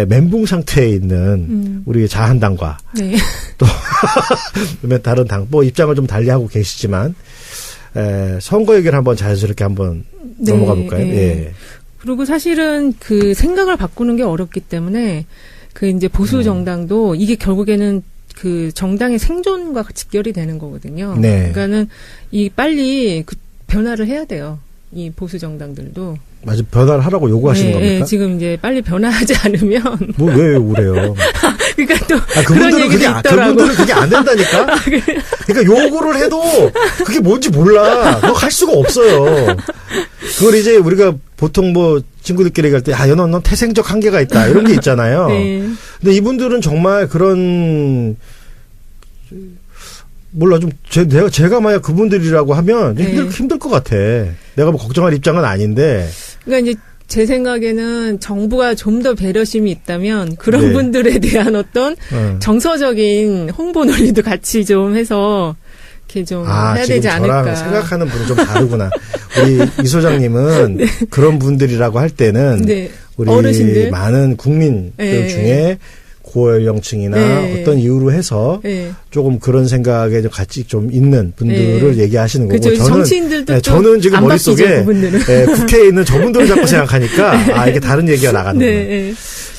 멘붕 상태에 있는 우리 자한당과 네. 또 다른 당, 뭐 입장을 좀 달리하고 계시지만 선거 얘기를 한번 자연스럽게 한번 네, 넘어가 볼까요? 네. 예. 그리고 사실은 그 생각을 바꾸는 게 어렵기 때문에 그 이제 보수 정당도 이게 결국에는 그 정당의 생존과 직결이 되는 거거든요. 네. 그러니까는 이 빨리 그 변화를 해야 돼요. 이 보수 정당들도. 맞아, 변화를 하라고 요구하시는 네, 겁니까? 네, 지금 이제 빨리 변화하지 않으면. 뭐, 왜 그래요? 그러니까 또. 그분들은 그런 얘기도 있더라고. 그분들은 그게 안 된다니까? 그러니까 요구를 해도 그게 뭔지 몰라. 그거 할 수가 없어요. 그걸 이제 우리가 보통 뭐 친구들끼리 얘기할 때, 넌 태생적 한계가 있다. 이런 게 있잖아요. 네. 근데 이분들은 정말 그런, 몰라, 제가 만약 그분들이라고 하면 네. 힘들 것 같아. 내가 뭐 걱정할 입장은 아닌데. 그러니까 이제 제 생각에는 정부가 좀 더 배려심이 있다면 그런 네. 분들에 대한 어떤 정서적인 홍보 논리도 같이 좀 해서 이렇게 좀 해야 되지 않을까. 저랑 생각하는 분이 좀 다르구나. 우리 이 소장님은 네. 그런 분들이라고 할 때는 네. 우리 어르신들? 많은 국민들 네. 중에 고연령층이나 네. 어떤 이유로 해서 네. 조금 그런 생각에 같이 좀 있는 분들을 네. 얘기하시는 거고 그렇죠. 정치인들도 저는 지금 머릿속에 국회에 있는 저분들을 자꾸 생각하니까 이게 다른 얘기가 나가는구나. 네.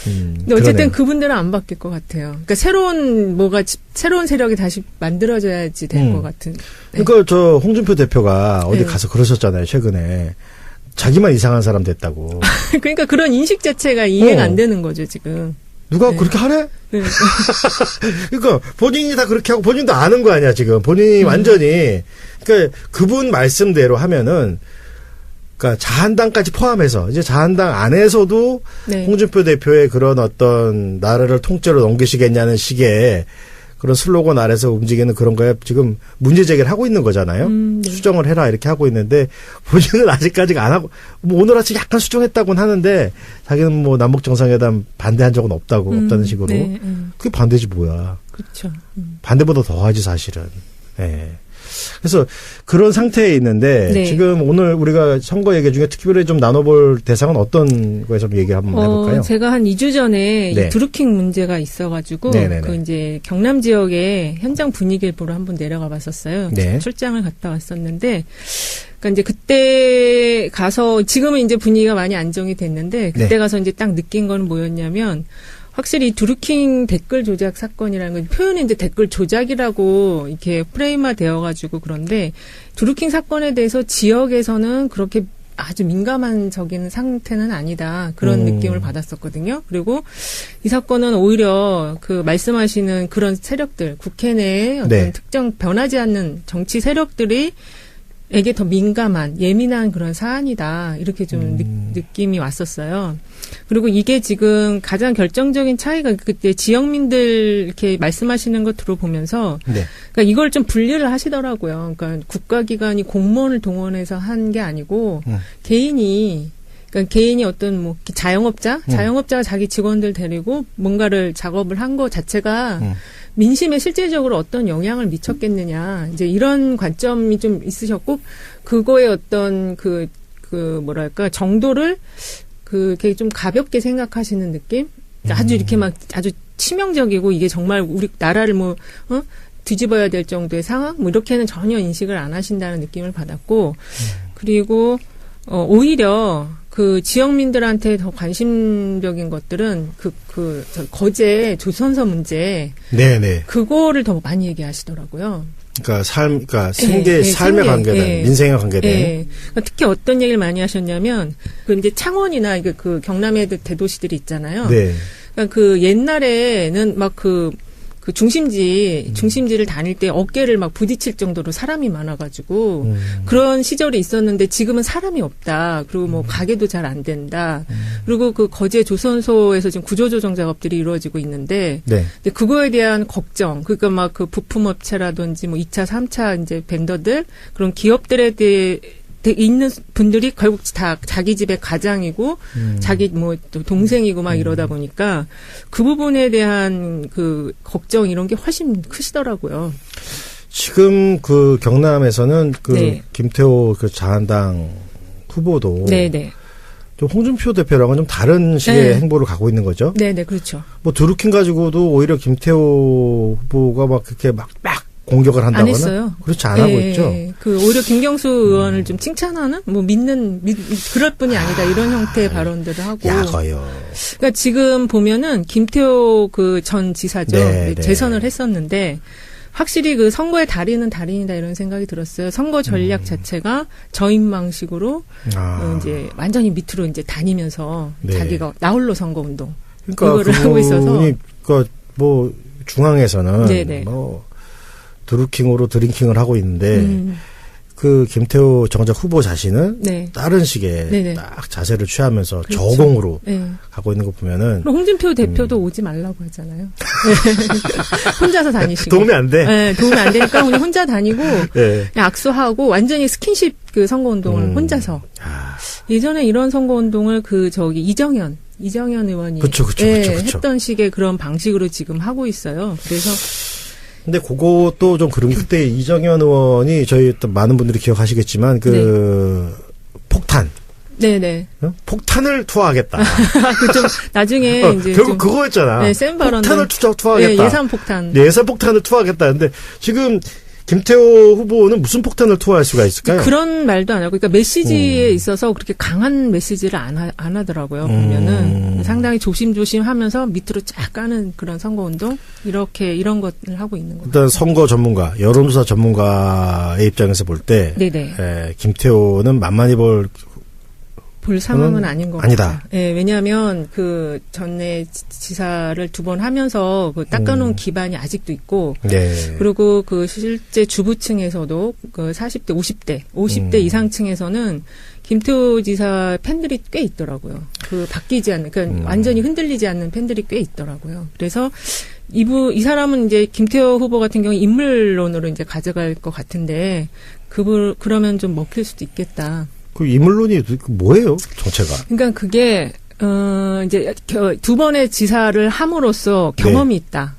근데 어쨌든 그러네요. 그분들은 안 바뀔 것 같아요. 그러니까 새로운 세력이 다시 만들어져야지 될 것 같은. 네. 그러니까 저 홍준표 대표가 어디 가서 그러셨잖아요. 최근에. 자기만 이상한 사람 됐다고. 그러니까 그런 인식 자체가 이해가 안 되는 거죠, 지금. 누가 그렇게 하래? 네. 그러니까 본인이 다 그렇게 하고 본인도 아는 거 아니야 지금. 본인이 완전히 그러니까 그분 말씀대로 하면은 그러니까 자한당까지 포함해서 이제 자한당 안에서도 네. 홍준표 대표의 그런 어떤 나라를 통째로 넘기시겠냐는 식의 그런 슬로건 아래서 움직이는 그런 거에 지금 문제 제기를 하고 있는 거잖아요. 네. 수정을 해라 이렇게 하고 있는데 본인은 아직까지가 안 하고 뭐 오늘 아침 약간 수정했다고는 하는데 자기는 뭐 남북 정상회담 반대한 적은 없다는 식으로. 네. 그게 반대지 뭐야. 그렇죠. 반대보다 더 하지 사실은. 네. 그래서 그런 상태에 있는데 네. 지금 오늘 우리가 선거 얘기 중에 특별히 좀 나눠볼 대상은 어떤 거에 좀 얘기 한번 해볼까요? 제가 한 2주 전에 네. 이 드루킹 문제가 있어가지고 그 이제 경남 지역에 현장 분위기를 보러 한번 내려가 봤었어요. 네. 출장을 갔다 왔었는데, 그러니까 이제 그때 가서 지금은 이제 분위기가 많이 안정이 됐는데 그때 네. 가서 이제 딱 느낀 건 뭐였냐면. 확실히 드루킹 댓글 조작 사건이라는 건 표현이 이제 댓글 조작이라고 이렇게 프레임화 되어가지고 그런데 드루킹 사건에 대해서 지역에서는 그렇게 아주 민감한적인 상태는 아니다. 그런 느낌을 받았었거든요. 그리고 이 사건은 오히려 그 말씀하시는 그런 세력들, 국회 내에 어떤 네. 특정 변하지 않는 정치 세력들이 에게 더 민감한 예민한 그런 사안이다 이렇게 좀 느낌이 왔었어요. 그리고 이게 지금 가장 결정적인 차이가 그때 지역민들 이렇게 말씀하시는 거 들어보면서 네. 그러니까 이걸 좀 분리를 하시더라고요. 그러니까 국가기관이 공무원을 동원해서 한 게 아니고 개인이 어떤 뭐 자영업자가 자기 직원들 데리고 뭔가를 작업을 한 거 자체가 민심에 실질적으로 어떤 영향을 미쳤겠느냐. 이제 이런 관점이 좀 있으셨고, 그거의 어떤 뭐랄까, 정도를 그게 좀 가볍게 생각하시는 느낌? 아주 이렇게 아주 치명적이고 이게 정말 우리 나라를 뒤집어야 될 정도의 상황? 뭐 이렇게는 전혀 인식을 안 하신다는 느낌을 받았고, 그리고, 오히려 그 지역민들한테 더 관심적인 것들은 거제 조선소 문제. 네네. 그거를 더 많이 얘기하시더라고요. 그러니까 삶에 관계된, 민생에 관계된. 네. 그러니까 특히 어떤 얘기를 많이 하셨냐면, 이제 창원이나 그 경남의 대도시들이 있잖아요. 네. 그러니까 그 옛날에는 막 그 중심지를 다닐 때 어깨를 막 부딪힐 정도로 사람이 많아가지고 그런 시절이 있었는데 지금은 사람이 없다. 그리고 뭐 가게도 잘 안 된다. 그리고 그 거제 조선소에서 지금 구조조정 작업들이 이루어지고 있는데, 네. 근데 그거에 대한 걱정, 그러니까 막 그 부품업체라든지 뭐 2차, 3차 이제 벤더들 그런 기업들에 대해 있는 분들이 결국 다 자기 집의 가장이고 자기 뭐 동생이고 막 이러다 보니까 그 부분에 대한 그 걱정 이런 게 훨씬 크시더라고요. 지금 그 경남에서는 그 네. 김태호 그 자한당 후보도 네네. 좀 홍준표 대표랑은 좀 다른 식의 네. 행보를 가고 있는 거죠. 네네, 그렇죠. 뭐 드루킹 가지고도 오히려 김태호 후보가 막 그렇게 막 공격을 한다거나 안 했어요. 그렇지 안 하고 있죠. 그 오히려 김경수 의원을 좀 칭찬하는 뭐 그럴 뿐이 아니다 이런 형태의 발언들을 하고. 약어요. 그러니까 지금 보면은 김태호 그 전 지사죠. 네, 네. 재선을 했었는데 확실히 그 선거의 달인이다 이런 생각이 들었어요. 선거 전략 자체가 저인망식으로 이제 완전히 밑으로 이제 다니면서 네. 자기가 나홀로 선거 운동 그러니까 이거를 하고 있어서. 그러니까 뭐 중앙에서는 네네. 뭐 드루킹으로 드링킹을 하고 있는데 그 김태호 정작 후보 자신은 네. 다른 식의 네네. 딱 자세를 취하면서 그렇죠. 저공으로 네. 가고 있는 거 보면은 홍준표 대표도 오지 말라고 하잖아요. 혼자서 다니시고. 도움이 안 돼. 네, 도움이 안 되니까 그냥 혼자 다니고 네. 그냥 악수하고 완전히 스킨십 그 선거운동을 혼자서. 예전에 이런 선거운동을 이정현 의원이 그쵸. 했던 식의 그런 방식으로 지금 하고 있어요. 그래서 근데 그것도 좀 그런 게 그때 이정현 의원이 저희 또 많은 분들이 기억하시겠지만 폭탄. 네네. 폭탄을 투하하겠다. 그 좀 나중에 이제 결국 그거였잖아. 네, 센 발언들. 폭탄을 투하하겠다. 네, 예산 폭탄. 예산 폭탄을 투하하겠다. 근데 지금 김태호 후보는 무슨 폭탄을 투하할 수가 있을까요? 그런 말도 안 하고, 그러니까 메시지에 있어서 그렇게 강한 메시지를 안 하더라고요. 보면은 상당히 조심조심 하면서 밑으로 쫙 까는 그런 선거운동 이런 것을 하고 있는 거예요. 일단 선거 전문가, 여론조사 전문가의 입장에서 볼 때, 네네. 김태호는 만만히 볼 상황은 아닌 것 아니다. 같아요. 네, 왜냐하면 그 전에 지사를 2번 하면서 그 닦아놓은 기반이 아직도 있고, 네. 그리고 그 실제 주부층에서도 그 40대, 50대 이상층에서는 김태호 지사 팬들이 꽤 있더라고요. 그 바뀌지 않는, 그러니까 완전히 흔들리지 않는 팬들이 꽤 있더라고요. 그래서 이 사람은 이제 김태호 후보 같은 경우 인물론으로 이제 가져갈 것 같은데, 그러면 좀 먹힐 수도 있겠다. 그 인물론이 뭐예요, 정체가? 그러니까 그게 이제 2번의 지사를 함으로써 경험이 있다.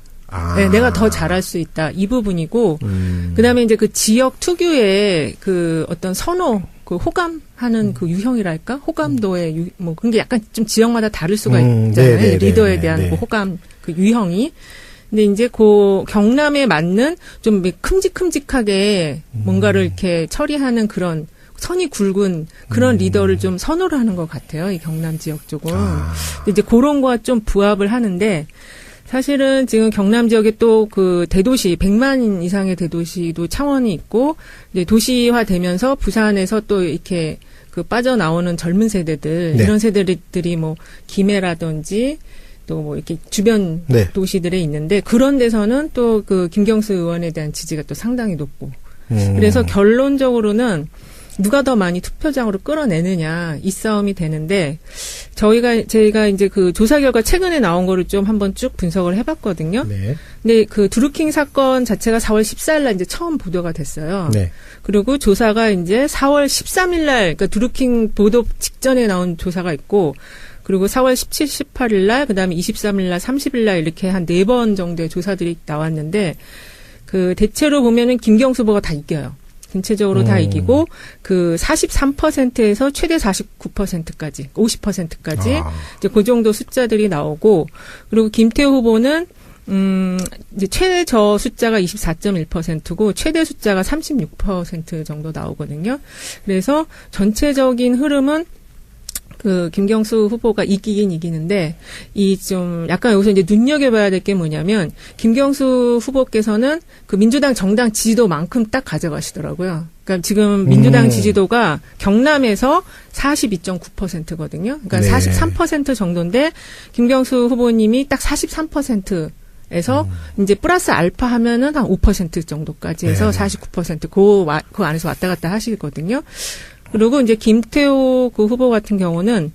네, 내가 더 잘할 수 있다. 이 부분이고, 그다음에 이제 그 지역 특유의 그 어떤 선호, 그 호감하는 그 유형이랄까? 호감도의 뭐 그런 게 약간 좀 지역마다 다를 수가 있잖아요. 리더에 대한 그 호감, 그 유형이. 근데 이제 그 경남에 맞는 좀 큼직큼직하게 뭔가를 이렇게 처리하는 그런 선이 굵은 그런 리더를 좀 선호를 하는 것 같아요. 이 경남 지역 쪽은. 근데 이제 그런 거와 좀 부합을 하는데 사실은 지금 경남 지역에 또 그 대도시 100만 이상의 대도시도 창원이 있고 이제 도시화되면서 부산에서 또 이렇게 그 빠져나오는 젊은 세대들 이런 세대들이 뭐 김해라든지 또 뭐 이렇게 주변 도시들에 있는데 그런 데서는 또 그 김경수 의원에 대한 지지가 또 상당히 높고 그래서 결론적으로는 누가 더 많이 투표장으로 끌어내느냐 이 싸움이 되는데 저희가 이제 그 조사 결과 최근에 나온 거를 좀 한번 쭉 분석을 해봤거든요. 네. 근데 그 드루킹 사건 자체가 4월 14일 날 이제 처음 보도가 됐어요. 네. 그리고 조사가 이제 4월 13일 날 그러니까 드루킹 보도 직전에 나온 조사가 있고 그리고 4월 17, 18일 날 그다음에 23일 날, 30일 날 이렇게 한 4번 정도의 조사들이 나왔는데 그 대체로 보면은 김경수 후보가 다 이겨요. 전체적으로 다 이기고 그 43%에서 최대 49%까지 50%까지 이제 그 정도 숫자들이 나오고 그리고 김태호 후보는 이제 최저 숫자가 24.1%고 최대 숫자가 36% 정도 나오거든요. 그래서 전체적인 흐름은 그 김경수 후보가 이기긴 이기는데 이 좀 약간 여기서 이제 눈여겨봐야 될 게 뭐냐면 김경수 후보께서는 그 민주당 정당 지지도만큼 딱 가져가시더라고요. 그러니까 지금 민주당 지지도가 경남에서 42.9%거든요. 그러니까 43% 정도인데 김경수 후보님이 딱 43%에서 이제 플러스 알파 하면은 한 5% 정도까지 해서 49% 그 안에서 왔다 갔다 하시거든요. 그리고 이제 김태호 그 후보 같은 경우는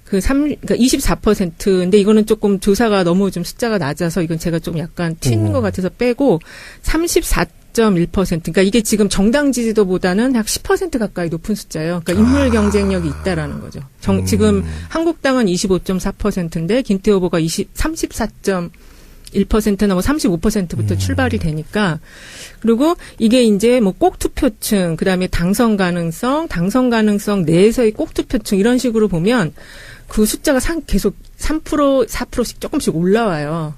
그러니까 24%인데 이거는 조금 조사가 너무 좀 숫자가 낮아서 이건 제가 좀 약간 튄 것 같아서 빼고 34.1%. 그러니까 이게 지금 정당 지지도보다는 약 10% 가까이 높은 숫자예요. 그러니까 인물 경쟁력이 있다라는 거죠. 지금 한국당은 25.4%인데 김태호 후보가 34.1% 31%나 뭐 35%부터 출발이 되니까. 그리고 이게 이제 뭐 꼭 투표층, 그다음에 당선 가능성 내에서의 꼭 투표층 이런 식으로 보면 그 숫자가 계속 3%, 4%씩 조금씩 올라와요.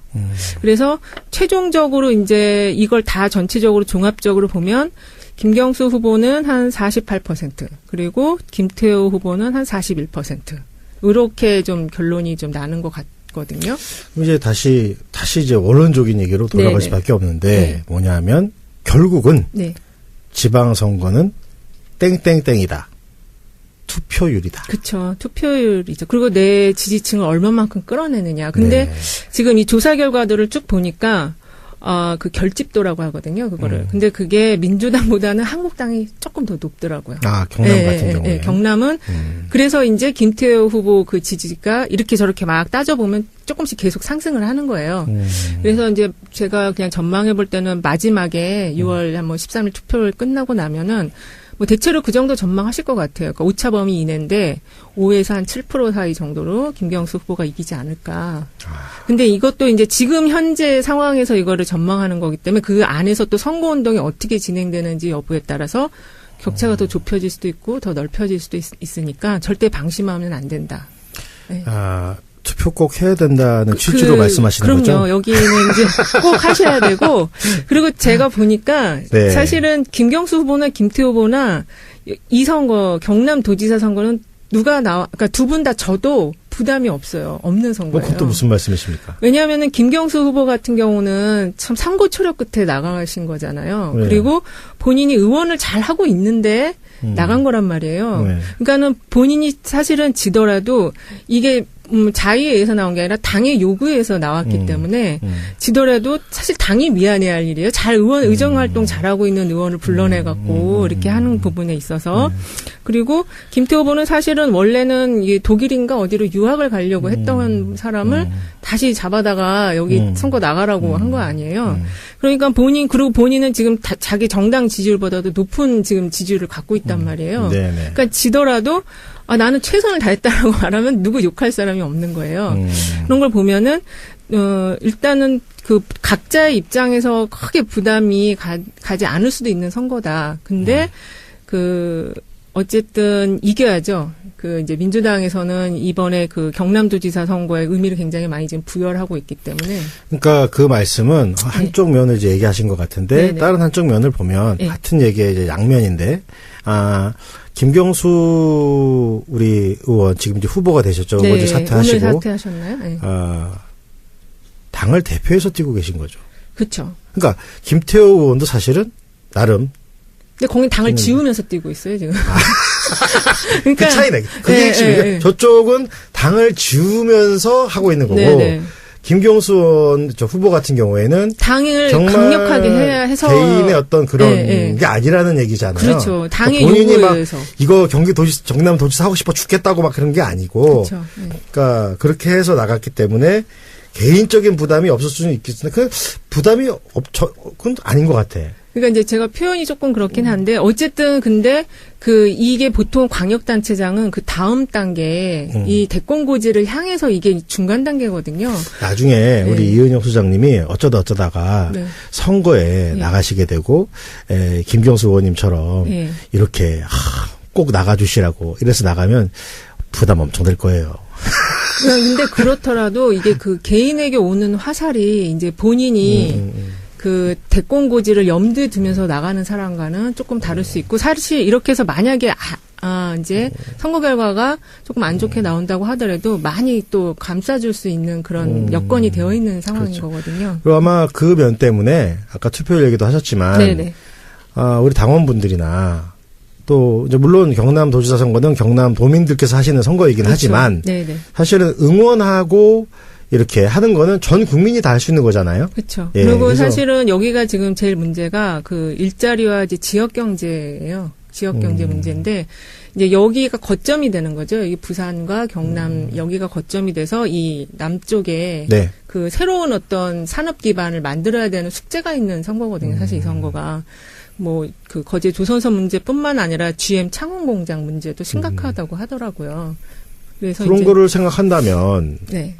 그래서 최종적으로 이제 이걸 다 전체적으로 종합적으로 보면 김경수 후보는 한 48%, 그리고 김태호 후보는 한 41%. 이렇게 좀 결론이 좀 나는 것 같거든요. 이제 다시 이제 원론적인 얘기로 돌아갈 네네. 수밖에 없는데 네. 뭐냐면 결국은 네. 지방선거는 땡땡땡이다. 투표율이다. 그렇죠. 투표율이죠. 그리고 내 지지층을 얼마만큼 끌어내느냐. 근데 네. 지금 이 조사 결과들을 쭉 보니까 그 결집도라고 하거든요. 그거를. 근데 그게 민주당보다는 한국당이 조금 더 높더라고요. 아, 경남 같은 경우에. 네, 경남은 그래서 이제 김태호 후보 그 지지가 이렇게 저렇게 막 따져보면 조금씩 계속 상승을 하는 거예요. 그래서 이제 제가 그냥 전망해 볼 때는 마지막에 6월 한 뭐 13일 투표를 끝나고 나면은 뭐 대체로 그 정도 전망하실 것 같아요. 그러니까 오차 범위 이내인데 5에서 한 7% 사이 정도로 김경수 후보가 이기지 않을까. 근데 이것도 이제 지금 현재 상황에서 이거를 전망하는 거기 때문에 그 안에서 또 선거운동이 어떻게 진행되는지 여부에 따라서 격차가 더 좁혀질 수도 있고 더 넓혀질 수도 있으니까 절대 방심하면 안 된다. 네. 투표 꼭 해야 된다는 취지로 말씀하시는 그럼요. 거죠? 그럼요. 여기는 이제 꼭 하셔야 되고, 그리고 제가 보니까 네. 사실은 김경수 후보나 김태호 후보나 이 선거, 경남도지사 선거는 그러니까 두 분 다 져도 부담이 없어요. 없는 선거예요. 그것도 무슨 말씀이십니까? 왜냐하면은 김경수 후보 같은 경우는 참 삼고초려 끝에 나가신 거잖아요. 네. 그리고 본인이 의원을 잘 하고 있는데 나간 거란 말이에요. 네. 그러니까는 본인이 사실은 지더라도 이게 자의에 의해서 나온 게 아니라 당의 요구에 의해서 나왔기 때문에 지더라도 사실 당이 미안해할 일이에요. 잘 의정 활동 잘하고 있는 의원을 불러내 갖고 이렇게 하는 부분에 있어서 그리고 김태호 후보는 사실은 원래는 이 독일인가 어디로 유학을 가려고 했던 사람을 다시 잡아다가 여기 선거 나가라고 한 거 아니에요. 그러니까 본인은 지금 자기 정당 지지율보다도 높은 지금 지지율을 갖고 있단 말이에요. 네네. 그러니까 지더라도 나는 최선을 다했다라고 말하면 누구 욕할 사람이 없는 거예요. 그런 걸 보면은 일단은 그 각자의 입장에서 크게 부담이 가지 않을 수도 있는 선거다. 근데 어쨌든 이겨야죠. 이제 민주당에서는 이번에 경남도지사 선거에 의미를 굉장히 많이 지금 부여하고 있기 때문에. 그러니까 그 말씀은 한쪽 면을 이제 얘기하신 것 같은데 네네. 다른 한쪽 면을 보면 네. 같은 얘기의 이제 양면인데 김경수 우리 의원 지금 이제 후보가 되셨죠. 네, 어제 사퇴하시고. 오늘 사퇴하셨나요? 네. 당을 대표해서 뛰고 계신 거죠. 그렇죠. 그러니까 김태호 의원도 사실은 나름 근데 거긴 당을 지우면서 뛰고 있어요, 지금. 그러니까 그 차이네. 그게 핵심이에요. 네. 저쪽은 당을 지우면서 하고 있는 거고 네네. 김경수 의원 후보 같은 경우에는 당을 정말 강력하게 해서 개인의 어떤 그런 네. 게 아니라는 얘기잖아요. 그렇죠. 당의 그러니까 본인이 요구에 막 의해서. 이거 경남도지사 하고 싶어 죽겠다고 막 그런 게 아니고 그렇죠. 네. 그러니까 그렇게 해서 나갔기 때문에 개인적인 부담이 없을 수는 있겠으나 그 부담이 그건 아닌 것 같아. 그러니까 이제 제가 표현이 조금 그렇긴 한데 어쨌든 근데 이게 보통 광역단체장은 그 다음 단계 이 대권 고지를 향해서 이게 중간 단계거든요. 나중에 우리 이은영 소장님이 어쩌다가 네. 선거에 나가시게 되고 김경수 의원님처럼 네. 이렇게 꼭 나가주시라고 이래서 나가면 부담 엄청 될 거예요. 근데 그렇더라도 이게 개인에게 오는 화살이 이제 본인이 대권 고지를 염두에 두면서 나가는 사람과는 조금 다를 수 있고 사실 이렇게 해서 만약에 이제 선거 결과가 조금 안 좋게 나온다고 하더라도 많이 또 감싸줄 수 있는 그런 여건이 되어 있는 상황인 그렇죠. 거거든요. 그리고 아마 그 면 때문에 아까 투표율 얘기도 하셨지만 네네. 우리 당원분들이나 또 이제 물론 경남도지사 선거는 경남도민들께서 하시는 선거이긴 그렇죠. 하지만 네네. 사실은 응원하고 이렇게 하는 거는 전 국민이 다 할 수 있는 거잖아요. 그렇죠. 예, 그리고 그래서 사실은 여기가 지금 제일 문제가 일자리와 이제 지역 경제예요. 지역 경제 문제인데 이제 여기가 거점이 되는 거죠. 이 부산과 경남 여기가 거점이 돼서 이 남쪽에 네. 새로운 어떤 산업 기반을 만들어야 되는 숙제가 있는 선거거든요. 사실 이 선거가 거제 조선소 문제뿐만 아니라 GM 창원 공장 문제도 심각하다고 하더라고요. 그래서 그런 이제 거를 생각한다면 네.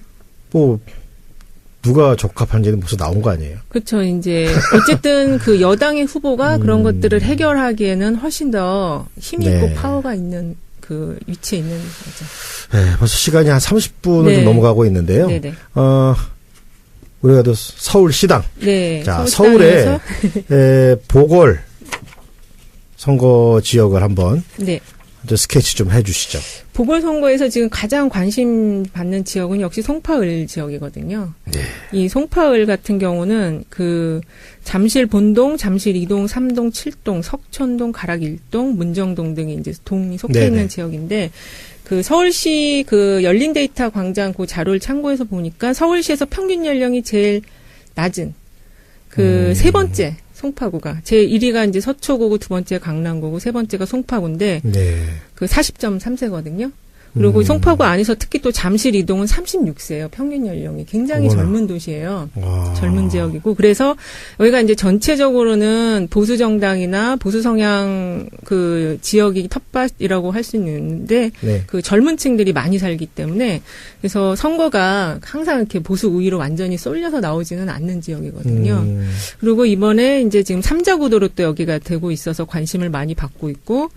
누가 적합한지는 벌써 나온 거 아니에요? 그렇죠. 이제 어쨌든 그 여당의 후보가 그런 것들을 해결하기에는 훨씬 더 힘이 있고 네. 파워가 있는 그 위치에 있는 거죠. 네, 벌써 시간이 한 30분을 네. 좀 넘어가고 있는데요. 네네. 우리가 또 서울시당. 네. 자, 서울시당에서 서울의 보궐 선거 지역을 한번 네. 스케치 좀 해주시죠. 보궐선거에서 지금 가장 관심 받는 지역은 역시 송파을 지역이거든요. 네. 이 송파을 같은 경우는 그 잠실 본동, 잠실 2동, 3동, 7동, 석촌동, 가락 1동, 문정동 등이 이제 동이 속해 네네. 있는 지역인데 그 서울시 그 열린 데이터 광장 그 자료를 참고해서 보니까 서울시에서 평균 연령이 제일 낮은 그 세 번째 송파구가 제 1위가 이제 서초구고 두 번째 강남구고 세 번째가 송파구인데 네. 그 40.3세거든요. 그리고 송파구 안에서 특히 또 잠실 이동은 36세예요. 평균 연령이 굉장히 어머나. 젊은 도시예요. 와. 젊은 지역이고 그래서 여기가 이제 전체적으로는 보수 정당이나 보수 성향 그 지역이 텃밭이라고 할 수 있는데 네. 그 젊은 층들이 많이 살기 때문에 그래서 선거가 항상 이렇게 보수 우위로 완전히 쏠려서 나오지는 않는 지역이거든요. 그리고 이번에 이제 지금 3자 구도로 또 여기가 되고 있어서 관심을 많이 받고 있고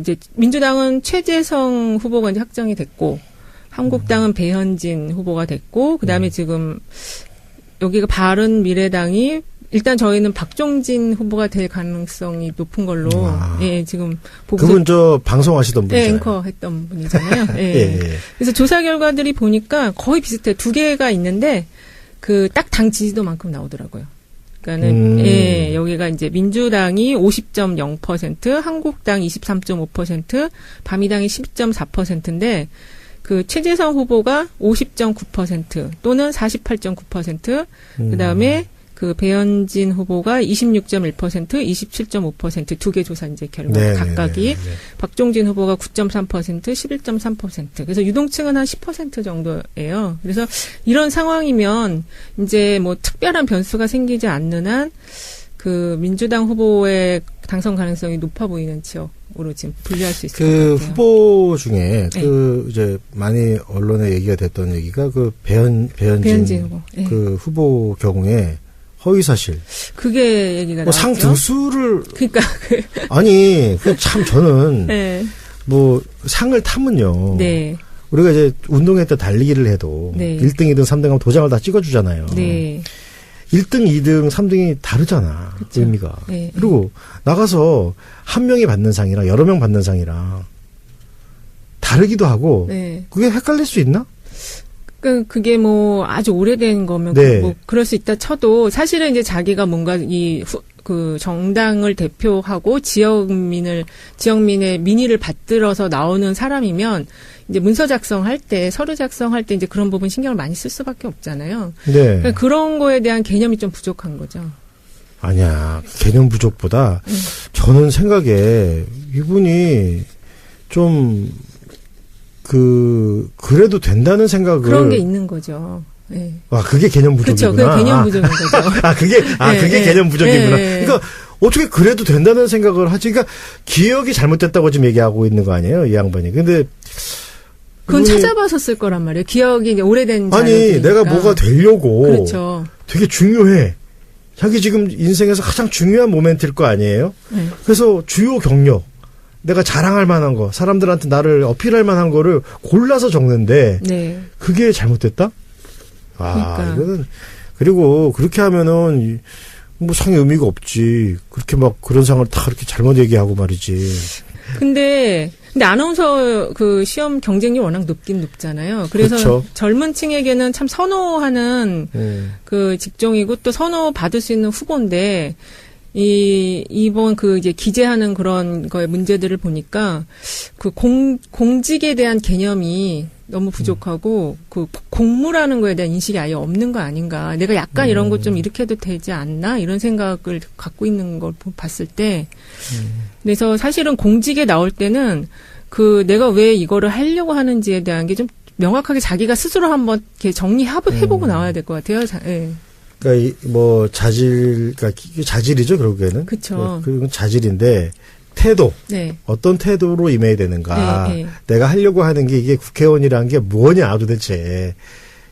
이제 민주당은 최재성 후보가 이제 확정이 됐고 한국당은 배현진 후보가 됐고 그다음에 지금 여기가 바른미래당이 일단 저희는 박종진 후보가 될 가능성이 높은 걸로 예, 지금 보고서 그분 저 방송하시던 분이잖아요. 네, 앵커 했던 분이잖아요. 예. 예. 그래서 조사 결과들이 보니까 거의 비슷해. 두 개가 있는데 그 딱 당 지지도만큼 나오더라고요. 그러니까는 예, 여기가 이제 민주당이 50.0%, 한국당 23.5%, 바미당이 10.4%인데 그 최재성 후보가 50.9% 또는 48.9%, 그다음에 그 배현진 후보가 26.1%, 27.5% 두 개 조사 이제 결과 네, 각각이 네, 네, 네. 박종진 후보가 9.3%, 11.3%. 그래서 유동층은 한 10% 정도예요. 그래서 이런 상황이면 이제 뭐 특별한 변수가 생기지 않는 한 그 민주당 후보의 당선 가능성이 높아 보이는 지역으로 지금 분류할 수 있을 것 그 같아요. 후보 중에 네. 그 이제 많이 언론에 얘기가 됐던 얘기가 그 배현진 후보. 네. 그 후보 경우에 허위 사실. 그게 얘기가 나왔죠. 상 등수를 그러니까 아니 그 참 저는 네. 뭐 상을 타면요. 네. 우리가 이제 운동회 때 달리기를 해도 네. 1등, 2등, 3등 하면 도장을 다 찍어주잖아요. 네. 1등, 2등, 3등이 다르잖아. 그쵸. 의미가. 네. 그리고 나가서 한 명이 받는 상이랑 여러 명 받는 상이랑 다르기도 하고 네. 그게 헷갈릴 수 있나? 그게 뭐 아주 오래된 거면 네. 뭐 그럴 수 있다 쳐도 사실은 이제 자기가 뭔가 그 정당을 대표하고 지역민의 민의를 받들어서 나오는 사람이면 이제 문서 작성할 때 서류 작성할 때 이제 그런 부분 신경을 많이 쓸 수밖에 없잖아요. 네. 그러니까 그런 거에 대한 개념이 좀 부족한 거죠. 아니야. 개념 부족보다 저는 생각에 이분이 좀 그래도 된다는 생각을. 그런 게 있는 거죠. 네. 아, 그게 개념 부족이구나. 그렇죠. 그게 개념 부족인 거죠. 그게 네, 개념 부족이구나. 네. 그러니까 어떻게 그래도 된다는 생각을 하지? 그러니까 기억이 잘못됐다고 지금 얘기하고 있는 거 아니에요, 이 양반이. 근데 그건 찾아봐서 쓸 거란 말이에요. 기억이 이제 오래된 아니, 자료들이니까. 내가 뭐가 되려고. 그렇죠. 되게 중요해. 자기 지금 인생에서 가장 중요한 모멘트일 거 아니에요? 네. 그래서 주요 경력, 내가 자랑할 만한 거, 사람들한테 나를 어필할 만한 거를 골라서 적는데, 네. 그게 잘못됐다? 아, 그러니까. 이거는, 그리고 그렇게 하면은, 뭐 상의 의미가 없지. 그렇게 막 그런 상을 다 그렇게 잘못 얘기하고 말이지. 근데 아나운서 그 시험 경쟁률이 워낙 높긴 높잖아요. 그래서 그렇죠. 젊은 층에게는 참 선호하는 그 직종이고 또 선호 받을 수 있는 후보인데 이번 그 이제 기재하는 그런 거의 문제들을 보니까 그 공직에 대한 개념이 너무 부족하고 그 공무라는 거에 대한 인식이 아예 없는 거 아닌가. 내가 약간 이런 것 좀 이렇게 해도 되지 않나 이런 생각을 갖고 있는 걸 봤을 때 그래서 사실은 공직에 나올 때는 그 내가 왜 이거를 하려고 하는지에 대한 게 좀 명확하게 자기가 스스로 한번 이렇게 정리해보고 나와야 될 것 같아요. 예. 그러니까 뭐 그러니까 자질이죠 결국에는. 그쵸. 그건 자질인데 태도. 네. 어떤 태도로 임해야 되는가. 네, 네. 내가 하려고 하는 게 이게 국회의원이라는 게 뭐냐 도대체.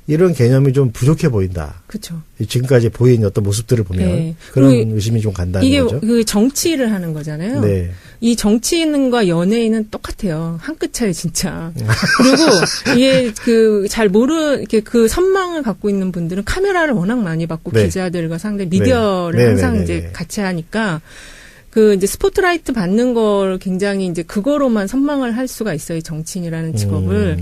이런 개념이 좀 부족해 보인다. 그렇죠. 지금까지 보인 어떤 모습들을 보면 네. 그런 의심이 좀 간다는 이게 거죠. 그 정치를 하는 거잖아요. 네. 이 정치인과 연예인은 똑같아요. 한 끗 차이 진짜. 그리고 이게 그 잘 이렇게 그 선망을 갖고 있는 분들은 카메라를 워낙 많이 받고 네. 기자들과 상대 미디어를 네. 항상 네. 이제 같이 하니까 그 이제 스포트라이트 받는 걸 굉장히 이제 그거로만 선망을 할 수가 있어요. 이 정치인이라는 직업을.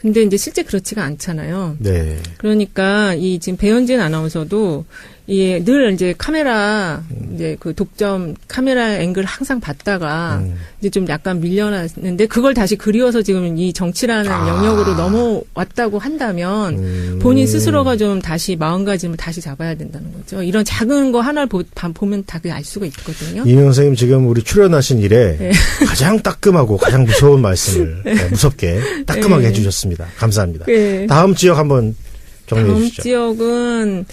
근데 이제 실제 그렇지가 않잖아요. 네. 그러니까 이 지금 배현진 아나운서도 이게 늘 이제 카메라 이제 그 독점 카메라 앵글 항상 받다가 이제 좀 약간 밀려났는데 그걸 다시 그리워서 지금 이 정치라는 영역으로 넘어왔다고 한다면 본인 스스로가 좀 다시 마음가짐을 다시 잡아야 된다는 거죠. 이런 작은 거 하나를 보면 다 알 수가 있거든요. 이명 선생님 지금 우리 출연하신 일에 네. 가장 따끔하고 가장 무서운 말씀을 무섭게 따끔하게 네. 해주셨습니다. 감사합니다. 네. 다음 지역 한번 정리해 다음 주시죠. 지역은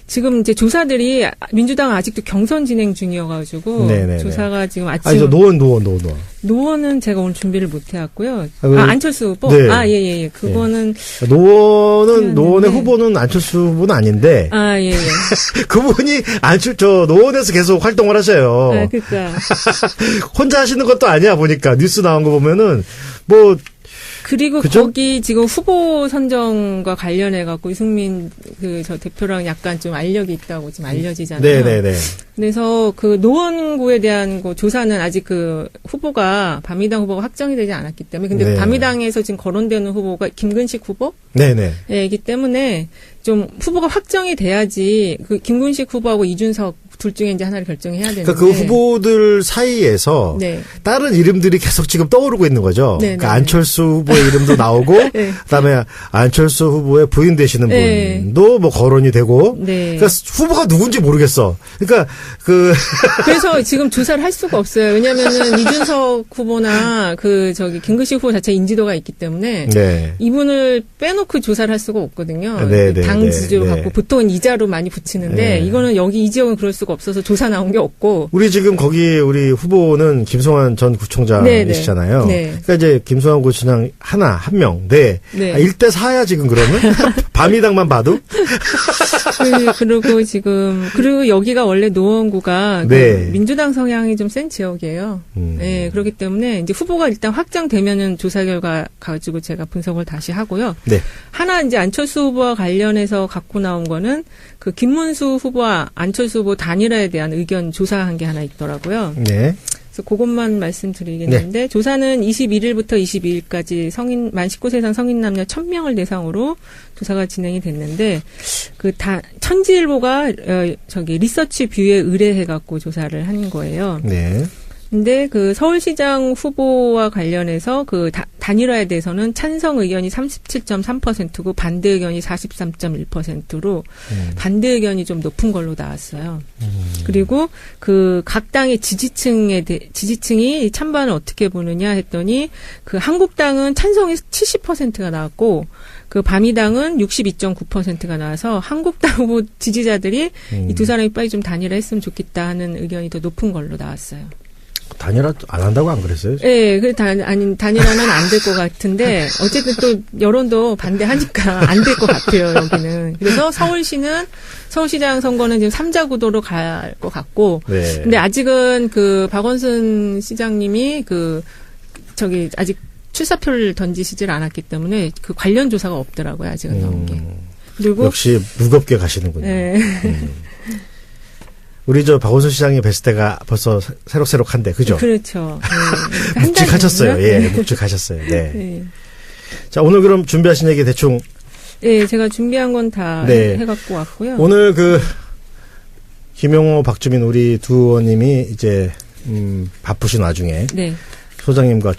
지금 이제 조사들이 민주당 아직도 경선 진행 중이어가지고 네네네. 조사가 지금 아침 아니 저 노원. 노원은 제가 오늘 준비를 못 해왔고요. 그- 안철수 후보. 네. 예. 그거는 노원의 그랬는데. 후보는 안철수 후보는 아닌데 예. 그분이 노원에서 계속 활동을 하셔요. 그러니까 혼자 하시는 것도 아니야 보니까 뉴스 나온 거 보면은 뭐 그리고 그죠? 거기 지금 후보 선정과 관련해 갖고 이승민 그 저 대표랑 약간 좀 알력이 있다고 지금 알려지잖아요. 네네네. 그래서 그 노원구에 대한 그 조사는 아직 그 후보가 바미당 후보가 확정이 되지 않았기 때문에 근데 네. 바미당에서 지금 거론되는 후보가 김근식 후보? 네네. 이기 때문에 좀 후보가 확정이 돼야지 그 김근식 후보하고 이준석 둘 중에 이제 하나를 결정해야 되는데. 그러니까 그 후보들 사이에서 네. 다른 이름들이 계속 지금 떠오르고 있는 거죠. 네, 그러니까 네. 안철수 후보의 이름도 나오고 네. 그다음에 안철수 후보의 부인 되시는 네. 분도 뭐 거론이 되고 네. 그러니까 후보가 누군지 모르겠어. 그러니까 그래서 지금 조사를 할 수가 없어요. 왜냐면은 이준석 후보나 김근식 후보 자체 인지도가 있기 때문에 네. 이분을 빼놓고 조사를 할 수가 없거든요. 네, 네, 당 네, 지지로 네. 갖고 보통은 이자로 많이 붙이는데 네. 이거는 이 지역은 그럴 수가 없어서 조사 나온 게 없고. 우리 지금 거기 우리 후보는 김성환 전 구청장이시잖아요. 네, 네. 그러니까 이제 김성환 구청장 한 명. 네. 네. 1대 4야 지금 그러면? 바미당만 봐도? 그리고 여기가 원래 노원구가 네. 그 민주당 성향이 좀 센 지역이에요. 네, 그렇기 때문에 이제 후보가 일단 확정되면은 조사 결과 가지고 제가 분석을 다시 하고요. 네. 하나 이제 안철수 후보와 관련해서 갖고 나온 거는 그 김문수 후보와 안철수 후보 단일화에 대한 의견 조사한 게 하나 있더라고요. 네. 그래서 그것만 말씀드리겠는데 조사는 21일부터 22일까지 만 19세 이상 성인 남녀 1000명을 대상으로 조사가 진행이 됐는데 천지일보가 리서치 뷰에 의뢰해 갖고 조사를 한 거예요. 네. 근데 그 서울시장 후보와 관련해서 그 단일화에 대해서는 찬성 의견이 37.3%고 반대 의견이 43.1%로 반대 의견이 좀 높은 걸로 나왔어요. 그리고 그 각 당의 지지층이 찬반을 어떻게 보느냐 했더니 그 한국당은 찬성이 70%가 나왔고 그 바미당은 62.9%가 나와서 한국당 후보 지지자들이 이 두 사람이 빨리 좀 단일화했으면 좋겠다 하는 의견이 더 높은 걸로 나왔어요. 단일화 안 한다고 안 그랬어요? 네, 단일화는 안 될 것 같은데, 어쨌든 또 여론도 반대하니까 안 될 것 같아요, 여기는. 그래서 서울시장 선거는 지금 3자 구도로 갈 것 같고, 네. 근데 아직은 그 박원순 시장님이 아직 출사표를 던지시질 않았기 때문에 그 관련 조사가 없더라고요, 아직은 나온 게. 그리고. 역시 무겁게 가시는군요. 네. 우리 박원순 시장이 뵀을 때가 벌써 새록새록한데, 그죠? 그렇죠. 네. 묵직하셨어요. 예, 네. 묵직하셨어요. 네. 네. 자, 오늘 그럼 준비하신 얘기 대충. 네, 제가 준비한 건 다 네. 해갖고 왔고요. 오늘 김용호, 박주민 우리 두 의원님이 이제, 바쁘신 와중에. 네. 소장님과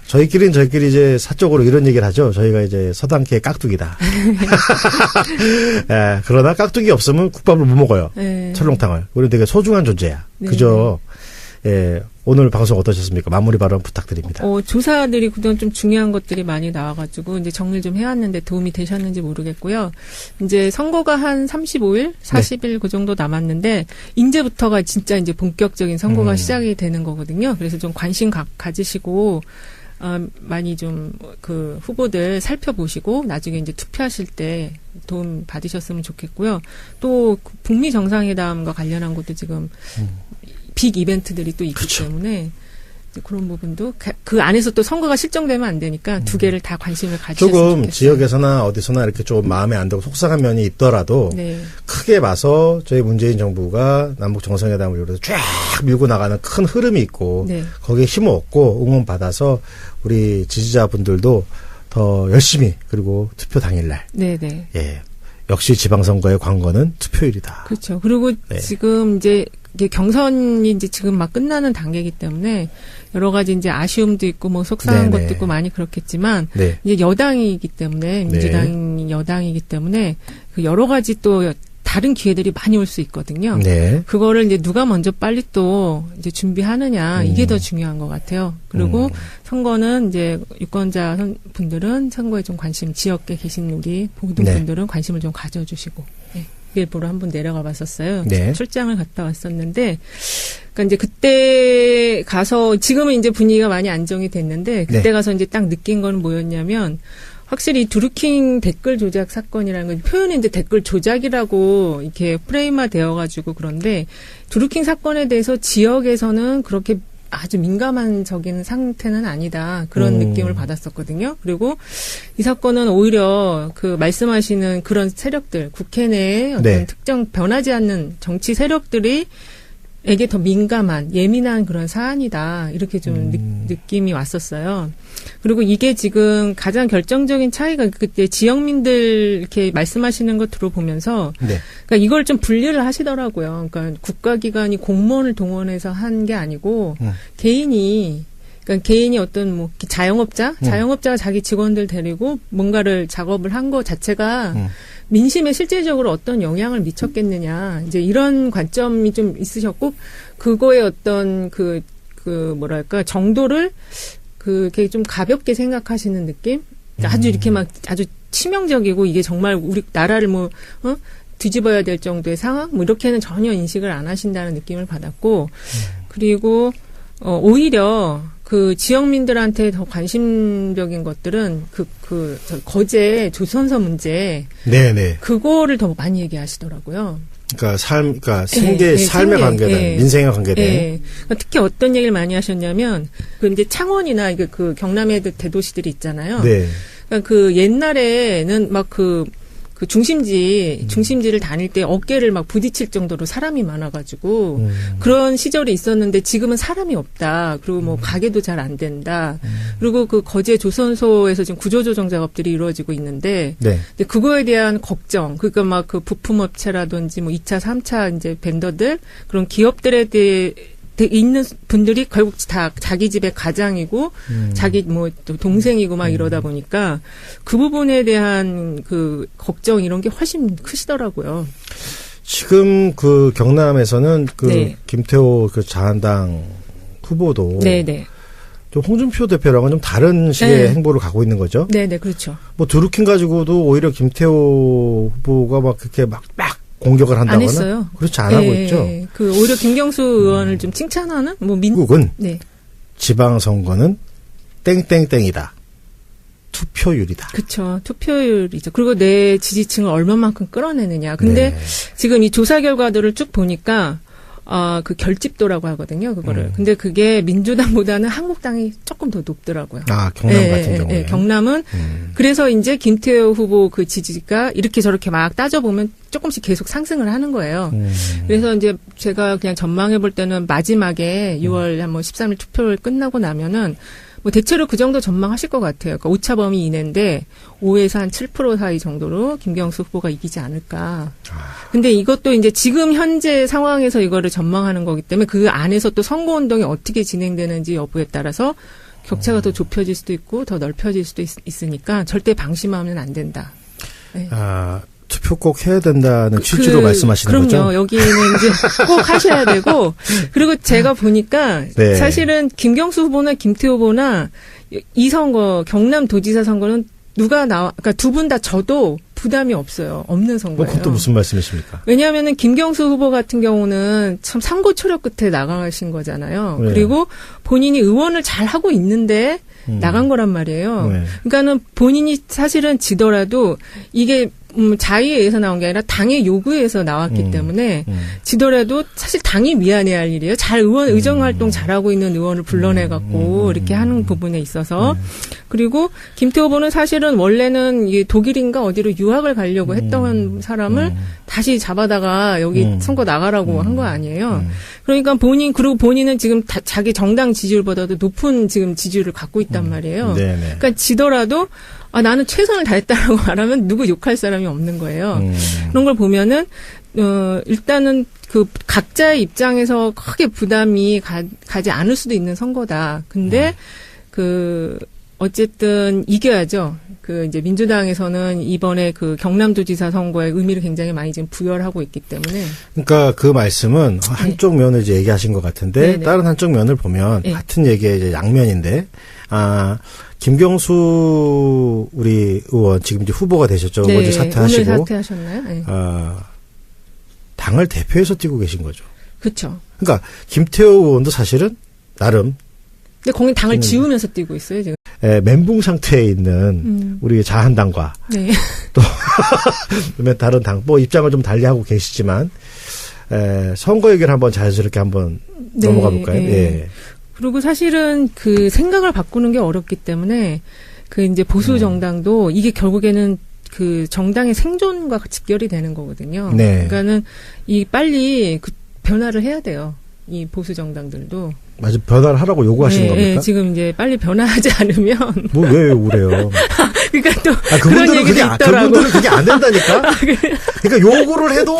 저희끼리 이제 사적으로 이런 얘기를 하죠. 저희가 이제 서당계의 깍두기다. 예, 그러나 깍두기 없으면 국밥을 못 먹어요. 네. 철렁탕을. 우리 되게 소중한 존재야. 네. 그죠? 예, 오늘 방송 어떠셨습니까? 마무리 발언 부탁드립니다. 조사들이 그동안 좀 중요한 것들이 많이 나와가지고 이제 정리를 좀 해왔는데 도움이 되셨는지 모르겠고요. 이제 선거가 한 35일, 40일 그 정도 남았는데 이제부터가 진짜 이제 본격적인 선거가 시작이 되는 거거든요. 그래서 좀 관심 가지시고 많이 좀 그 후보들 살펴보시고 나중에 이제 투표하실 때 도움 받으셨으면 좋겠고요. 또 북미 정상회담과 관련한 것도 지금 빅 이벤트들이 또 있기 그쵸. 때문에 그런 부분도 그 안에서 또 선거가 실정되면 안 되니까 두 개를 다 관심을 가지셨으면 좋겠어요. 조금 지역에서나 어디서나 이렇게 조금 마음에 안 들고 속상한 면이 있더라도 네. 크게 봐서 저희 문재인 정부가 남북 정상회담을 위해서 쫙 밀고 나가는 큰 흐름이 있고 네. 거기에 힘을 얻고 응원받아서 우리 지지자분들도 더 열심히 그리고 투표 당일날 네네. 예 역시 지방선거의 관건은 투표율이다. 그렇죠. 그리고 네. 지금 이제 이게 경선이 이제 지금 막 끝나는 단계이기 때문에 여러 가지 이제 아쉬움도 있고 뭐 속상한 네네. 것도 있고 많이 그렇겠지만 네. 이제 여당이기 때문에 민주당이 여당이기 때문에 그 여러 가지 또 다른 기회들이 많이 올 수 있거든요. 네. 그거를 이제 누가 먼저 빨리 또 이제 준비하느냐 이게 더 중요한 것 같아요. 그리고 선거는 이제 유권자 분들은 선거에 좀 관심, 지역에 계신 우리 모든 네. 분들은 관심을 좀 가져주시고. 네. 일부러 한번 내려가 봤었어요. 네. 출장을 갔다 왔었는데, 그러니까 이제 그때 가서 지금은 이제 분위기가 많이 안정이 됐는데 그때 네. 가서 이제 딱 느낀 건 뭐였냐면. 확실히 드루킹 댓글 조작 사건이라는 건 표현이 이제 댓글 조작이라고 이렇게 프레임화 되어가지고 그런데 드루킹 사건에 대해서 지역에서는 그렇게 아주 민감한적인 상태는 아니다. 그런 느낌을 받았었거든요. 그리고 이 사건은 오히려 그 말씀하시는 그런 세력들, 국회 내에 어떤 네. 특정 변하지 않는 정치 세력들이 에게 더 민감한 예민한 그런 사안이다 이렇게 좀 느낌이 왔었어요. 그리고 이게 지금 가장 결정적인 차이가 그때 지역민들 이렇게 말씀하시는 거 들어보면서 네. 그러니까 이걸 좀 분리를 하시더라고요. 그러니까 국가기관이 공무원을 동원해서 한 게 아니고 개인이 그러니까 개인이 어떤 뭐 자영업자가 자기 직원들 데리고 뭔가를 작업을 한 거 자체가 민심에 실질적으로 어떤 영향을 미쳤겠느냐. 이제 이런 관점이 좀 있으셨고, 그거의 어떤 뭐랄까, 정도를 그게 좀 가볍게 생각하시는 느낌? 아주 이렇게 막 아주 치명적이고 이게 정말 우리 나라를 뒤집어야 될 정도의 상황? 뭐 이렇게는 전혀 인식을 안 하신다는 느낌을 받았고, 그리고, 오히려 그 지역민들한테 더 관심적인 것들은 거제 조선소 문제. 네네. 그거를 더 많이 얘기하시더라고요. 그러니까 삶에 관계된, 민생에 관계된. 그러니까 특히 어떤 얘기를 많이 하셨냐면, 이제 창원이나 그 경남의 대도시들이 있잖아요. 네. 그러니까 그 옛날에는 막 그 중심지를 다닐 때 어깨를 막 부딪힐 정도로 사람이 많아가지고 그런 시절이 있었는데 지금은 사람이 없다. 그리고 뭐 가게도 잘 안 된다. 그리고 그 거제 조선소에서 지금 구조조정 작업들이 이루어지고 있는데, 네. 근데 그거에 대한 걱정, 그러니까 막 그 부품업체라든지 뭐 2차, 3차 이제 벤더들 그런 기업들에 대해 있는 분들이 결국 다 자기 집의 가장이고 자기 뭐 또 동생이고 막 이러다 보니까 그 부분에 대한 그 걱정 이런 게 훨씬 크시더라고요. 지금 그 경남에서는 네. 김태호 그 자한당 후보도 네네. 좀 홍준표 대표랑은 좀 다른 식의 네. 행보를 가고 있는 거죠. 네네 그렇죠. 뭐 드루킹 가지고도 오히려 김태호 후보가 막 그렇게 막 공격을 한다거나 안 했어요. 그렇지 안 하고 있죠. 그 오히려 김경수 의원을 좀 칭찬하는 뭐 미국은 네. 지방선거는 땡땡땡이다. 투표율이다. 그렇죠. 투표율이죠. 그리고 내 지지층을 얼마만큼 끌어내느냐. 근데 네. 지금 이 조사 결과들을 쭉 보니까 그 결집도라고 하거든요. 그거를. 근데 그게 민주당보다는 한국당이 조금 더 높더라고요. 경남 같은 경우에. 네, 경남은 그래서 이제 김태호 후보 그 지지가 이렇게 저렇게 막 따져보면 조금씩 계속 상승을 하는 거예요. 그래서 이제 제가 그냥 전망해 볼 때는 마지막에 6월 한 뭐 13일 투표를 끝나고 나면은 뭐 대체로 그 정도 전망하실 것 같아요. 그러니까 오차 범위 이내인데 5에서 한 7% 사이 정도로 김경수 후보가 이기지 않을까. 근데 이것도 이제 지금 현재 상황에서 이거를 전망하는 거기 때문에 그 안에서 또 선거운동이 어떻게 진행되는지 여부에 따라서 격차가 더 좁혀질 수도 있고 더 넓혀질 수도 있으니까 절대 방심하면 안 된다. 네. 투표 꼭 해야 된다는 취지로 말씀하시는 그럼요. 거죠? 그럼요. 여기는 이제 꼭 하셔야 되고 그리고 제가 보니까 네. 사실은 김경수 후보나 김태호 후보나 이 선거 경남도지사 선거는 그러니까 두 분 다 져도 부담이 없는 선거예요. 그것도 무슨 말씀이십니까? 왜냐하면은 김경수 후보 같은 경우는 참 삼고초려 끝에 나가신 거잖아요. 네. 그리고 본인이 의원을 잘 하고 있는데 나간 거란 말이에요. 네. 그러니까는 본인이 사실은 지더라도 이게 자의에 의해서 나온 게 아니라 당의 요구에 의해서 나왔기 때문에 지더라도 사실 당이 미안해야 할 일이에요. 잘 의정 활동 잘하고 있는 의원을 불러내 갖고 이렇게 하는 부분에 있어서 그리고 김태호 후보는 사실은 원래는 이 독일인가 어디로 유학을 가려고 했던 사람을 다시 잡아다가 여기 선거 나가라고 한 거 아니에요. 그러니까 본인은 지금 자기 정당 지지율보다도 높은 지금 지지율을 갖고 있단 말이에요. 그러니까 지더라도 나는 최선을 다했다라고 말하면 누구 욕할 사람이 없는 거예요. 그런 걸 보면은, 일단은 그 각자의 입장에서 크게 부담이 가지 않을 수도 있는 선거다. 근데 어쨌든 이겨야죠. 이제 민주당에서는 이번에 경남도지사 선거에 의미를 굉장히 많이 지금 부여하고 있기 때문에. 그러니까 그 말씀은 한쪽 면을 이제 얘기하신 것 같은데, 네네. 다른 한쪽 면을 보면 네. 같은 얘기의 이제 양면인데, 김경수 우리 의원 지금 이제 후보가 되셨죠. 네, 어제 사퇴하시고. 오늘 사퇴하셨나요? 네. 당을 대표해서 뛰고 계신 거죠. 그렇죠. 그러니까 김태호 의원도 사실은 나름 근데 거기 당을 지우면서 뛰고 있어요, 지금. 멘붕 상태에 있는 우리 자한당과 네. 또 다른 당, 입장을 좀 달리하고 계시지만 선거 얘기를 한번 자연스럽게 한번 네, 넘어가 볼까요? 네. 예. 그리고 사실은 생각을 바꾸는 게 어렵기 때문에 이제 보수 정당도 이게 결국에는 정당의 생존과 직결이 되는 거거든요. 네. 그러니까는 빨리 변화를 해야 돼요. 이 보수 정당들도. 맞아, 변화를 하라고 요구하시는 네, 겁니까? 네, 지금 이제 빨리 변화하지 않으면. 왜 그래요? 그러니까 또 그런 얘기도 있더라고. 그분들은 그게 안 된다니까? 그러니까 요구를 해도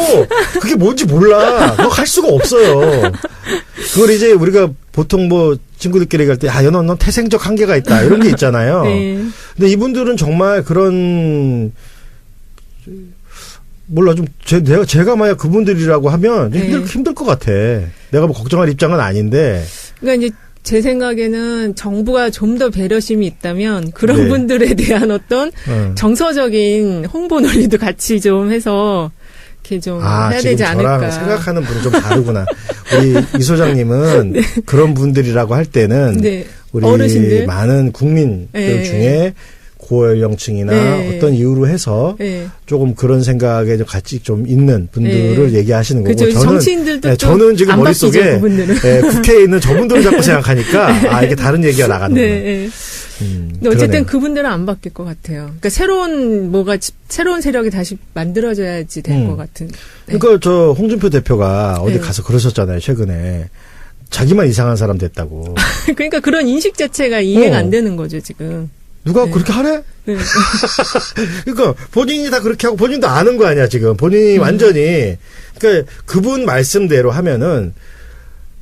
그게 뭔지 몰라. 그거 할 수가 없어요. 그걸 이제 우리가 보통 친구들끼리 갈 때, 넌 태생적 한계가 있다. 이런 게 있잖아요. 네. 근데 이분들은 정말 그런, 몰라, 제가 만약 그분들이라고 하면 힘들 것 같아. 내가 걱정할 입장은 아닌데. 그러니까 이제 제 생각에는 정부가 좀 더 배려심이 있다면 그런 네. 분들에 대한 어떤 정서적인 홍보 논리도 같이 좀 해서 이렇게 좀 해야 되지 않을까. 저랑 생각하는 분이 좀 다르구나. 우리 이 소장님은 네. 그런 분들이라고 할 때는 네. 우리 어르신들? 많은 국민들 네. 중에 고연령층이나 네. 어떤 이유로 해서 네. 조금 그런 생각에 같이 좀 있는 분들을 네. 얘기하시는 거고 그렇죠. 정치인들도 저는 지금 머릿속에 바뀌죠, 국회에 있는 저분들을 자꾸 생각하니까 이게 다른 얘기가 나가는구나. 네. 근데 어쨌든 그분들은 안 바뀔 것 같아요. 그러니까 새로운 세력이 다시 만들어져야지 될 것 같은. 네. 그러니까 홍준표 대표가 어디 가서 그러셨잖아요, 최근에. 자기만 이상한 사람 됐다고. 그러니까 그런 인식 자체가 이해가 안 되는 거죠, 지금. 누가 그렇게 하래? 네. 그러니까 본인이 다 그렇게 하고 본인도 아는 거 아니야, 지금. 본인이 완전히. 그러니까 그분 말씀대로 하면은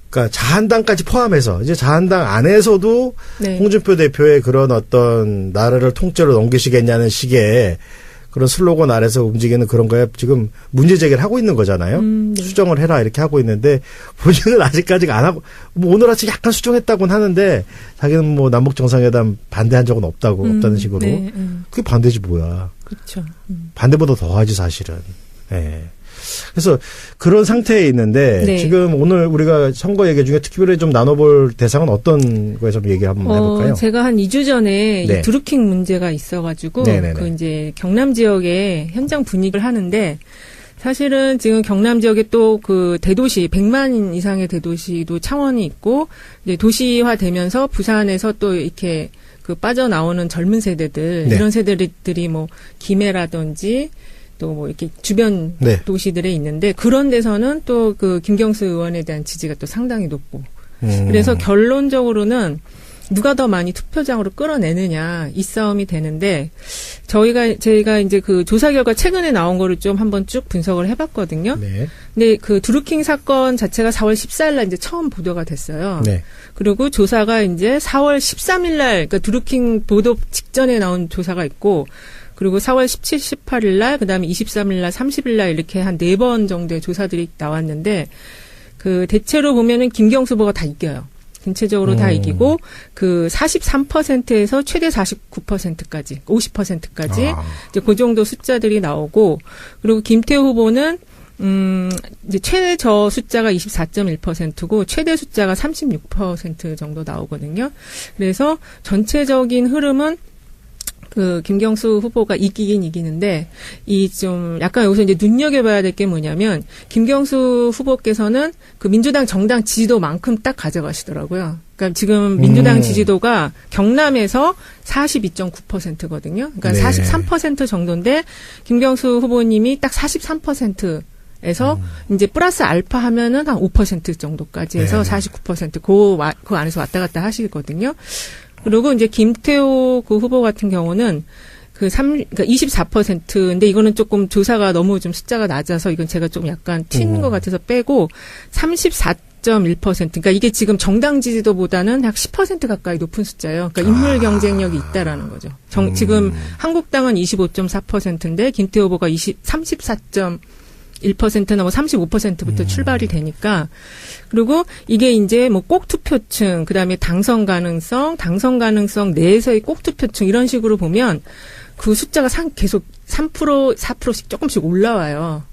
그러니까 자한당까지 포함해서 이제 자한당 안에서도 네. 홍준표 대표의 그런 어떤 나라를 통째로 넘기시겠냐는 식의 그런 슬로건 아래서 움직이는 그런 거에 지금 문제 제기를 하고 있는 거잖아요. 네. 수정을 해라 이렇게 하고 있는데 본인은 아직까지 안 하고 오늘 아침 약간 수정했다고는 하는데 자기는 남북 정상회담 반대한 적은 없다는 식으로. 네. 그게 반대지 뭐야. 그렇죠. 반대보다 더 하지 사실은. 네. 그래서 그런 상태에 있는데 네. 지금 오늘 우리가 선거 얘기 중에 특별히 좀 나눠볼 대상은 어떤 거에 좀 얘기 한번 해볼까요? 제가 한 2주 전에 이 드루킹 문제가 있어가지고 이제 경남 지역의 현장 분위기를 하는데 사실은 지금 경남 지역에 또 대도시 100만 이상의 대도시도 창원이 있고 이제 도시화되면서 부산에서 또 이렇게 빠져나오는 젊은 세대들 이런 세대들이 김해라든지 또 이렇게 주변 도시들에 있는데 그런 데서는 또 김경수 의원에 대한 지지가 또 상당히 높고 그래서 결론적으로는 누가 더 많이 투표장으로 끌어내느냐 이 싸움이 되는데 저희가 이제 조사 결과 최근에 나온 거를 좀 한번 쭉 분석을 해봤거든요. 네. 근데 드루킹 사건 자체가 4월 14일 날 이제 처음 보도가 됐어요. 네. 그리고 조사가 이제 4월 13일 날 그러니까 드루킹 보도 직전에 나온 조사가 있고 그리고 4월 17, 18일 날, 그 다음에 23일 날, 30일 날 이렇게 한 4번 정도의 조사들이 나왔는데, 대체로 보면은 김경수 후보가 다 이겨요. 전체적으로 다 이기고, 43%에서 최대 49%까지, 50%까지, 이제 그 정도 숫자들이 나오고, 그리고 김태호 후보는 이제 최저 숫자가 24.1%고 최대 숫자가 36% 정도 나오거든요. 그래서 전체적인 흐름은 그 김경수 후보가 이기긴 이기는데 이 좀 약간 여기서 이제 눈여겨봐야 될 게 뭐냐면 김경수 후보께서는 그 민주당 정당 지지도만큼 딱 가져가시더라고요. 그러니까 지금 민주당 지지도가 경남에서 42.9%거든요. 그러니까 네. 43% 정도인데 김경수 후보님이 딱 43%에서 이제 플러스 알파 하면은 한 5% 정도까지 해서 네. 49% 그 안에서 왔다 갔다 하시거든요. 그리고 이제 김태호 그 후보 같은 경우는 그러니까 24%인데 이거는 조금 조사가 너무 좀 숫자가 낮아서 이건 제가 좀 약간 튄 것 같아서 빼고 34.1%. 그러니까 이게 지금 정당 지지도보다는 약 10% 가까이 높은 숫자예요. 그러니까 인물 경쟁력이 있다라는 거죠. 지금 한국당은 25.4%인데 김태호 후보가 34.1%나 뭐 35%부터 출발이 되니까. 그리고 이게 이제 뭐 꼭 투표층, 그다음에 당선 가능성 내에서의 꼭 투표층 이런 식으로 보면 그 숫자가 계속 3%, 4%씩 조금씩 올라와요.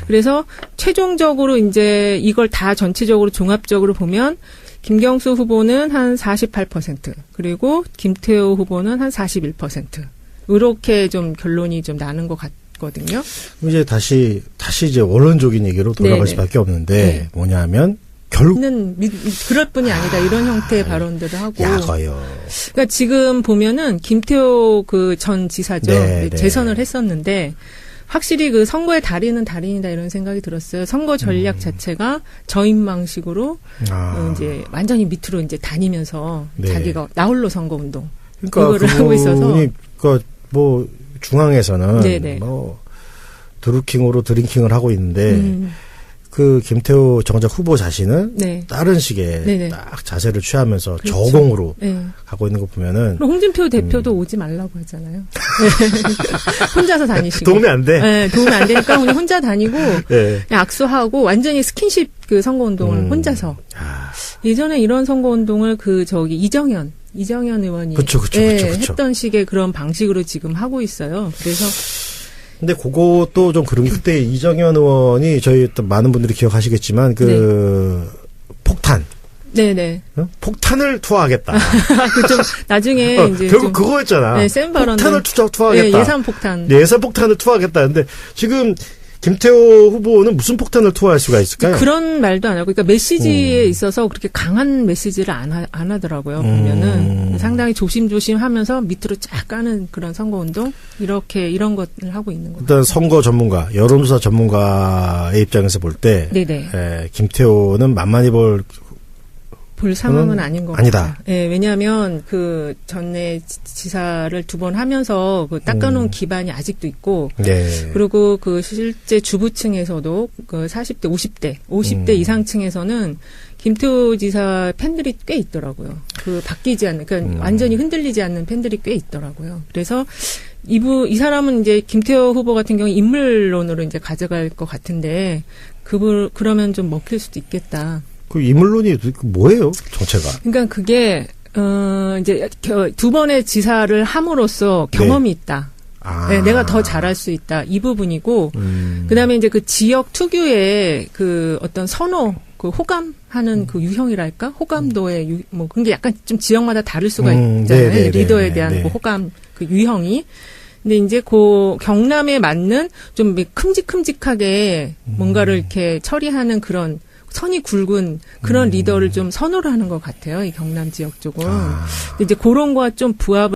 그래서 최종적으로 이제 이걸 다 전체적으로 종합적으로 보면 김경수 후보는 한 48%, 그리고 김태호 후보는 한 41%. 이렇게 좀 결론이 좀 나는 것 같거든요. 이제 다시 이제 원론적인 얘기로 돌아갈 네네. 수밖에 없는데 네. 뭐냐면 결국 그럴 뿐이 아니다 이런 형태의 발언들을 하고. 약어요. 그러니까 지금 보면은 김태호 그 전 지사죠. 네, 네. 재선을 했었는데 확실히 그 선거의 달인이다 이런 생각이 들었어요. 선거 전략 자체가 저인망식으로 이제 완전히 밑으로 이제 다니면서 네. 자기가 나홀로 선거 운동 그러니까 이거를 하고 있어서. 그러니까 뭐 중앙에서는 네네. 뭐 드루킹으로 드링킹을 하고 있는데 그 김태호 정작 후보 자신은 네. 다른 식의 네네. 딱 자세를 취하면서 그렇죠. 저공으로 네. 가고 있는 거 보면은 그럼 홍준표 대표도 오지 말라고 하잖아요. 혼자서 다니시고. 도움이 안 돼. 네, 도움이 안 되니까 그냥 혼자 다니고 네. 그냥 악수하고 완전히 스킨십 그 선거운동을 혼자서. 예전에 이런 선거운동을 이정현 의원이 그쵸. 했던 식의 그런 방식으로 지금 하고 있어요. 그래서 근데 그것도 좀 그런 게 그때 이정현 의원이 저희 또 많은 분들이 기억하시겠지만 폭탄. 네네. 폭탄을 투하하겠다. 좀 나중에 이제 결국 좀 그거였잖아. 네, 센 발언들. 폭탄을 투하하겠다. 네, 예산 폭탄. 예산 폭탄을 투하하겠다. 근데 지금 김태호 후보는 무슨 폭탄을 투하할 수가 있을까요? 그런 말도 안 하고, 그러니까 메시지에 있어서 그렇게 강한 메시지를 안 하더라고요. 보면은 상당히 조심조심하면서 밑으로 쫙 까는 그런 선거운동 이런 것을 하고 있는 거예요. 일단 선거 전문가, 여론조사 전문가의 입장에서 볼 때, 네네. 김태호는 만만히 볼 상황은 아닌 것 아니다. 같아요. 예, 왜냐하면 그 전에 지사를 2번 하면서 그 닦아놓은 기반이 아직도 있고, 네. 그리고 그 실제 주부층에서도 그 40대, 50대 이상층에서는 김태호 지사 팬들이 꽤 있더라고요. 그 바뀌지 않는, 그러니까 완전히 흔들리지 않는 팬들이 꽤 있더라고요. 그래서 이 사람은 이제 김태호 후보 같은 경우 인물론으로 이제 가져갈 것 같은데, 그러면 좀 먹힐 수도 있겠다. 그 인물론이 뭐예요, 정체가? 그러니까 그게 이제 2번의 지사를 함으로써 경험이 있다. 네, 내가 더 잘할 수 있다. 이 부분이고, 그다음에 이제 그 지역 특유의 그 어떤 선호, 그 호감하는 그 유형이랄까? 호감도의 그런 게 약간 좀 지역마다 다를 수가 있잖아요. 네네네. 리더에 대한 그 호감, 그 유형이. 근데 이제 그 경남에 맞는 좀 큼직큼직하게 뭔가를 이렇게 처리하는 그런 선이 굵은 그런 리더를 좀 선호를 하는 것 같아요. 이 경남 지역 쪽은. 근데 이제 그런 거와 좀 부합을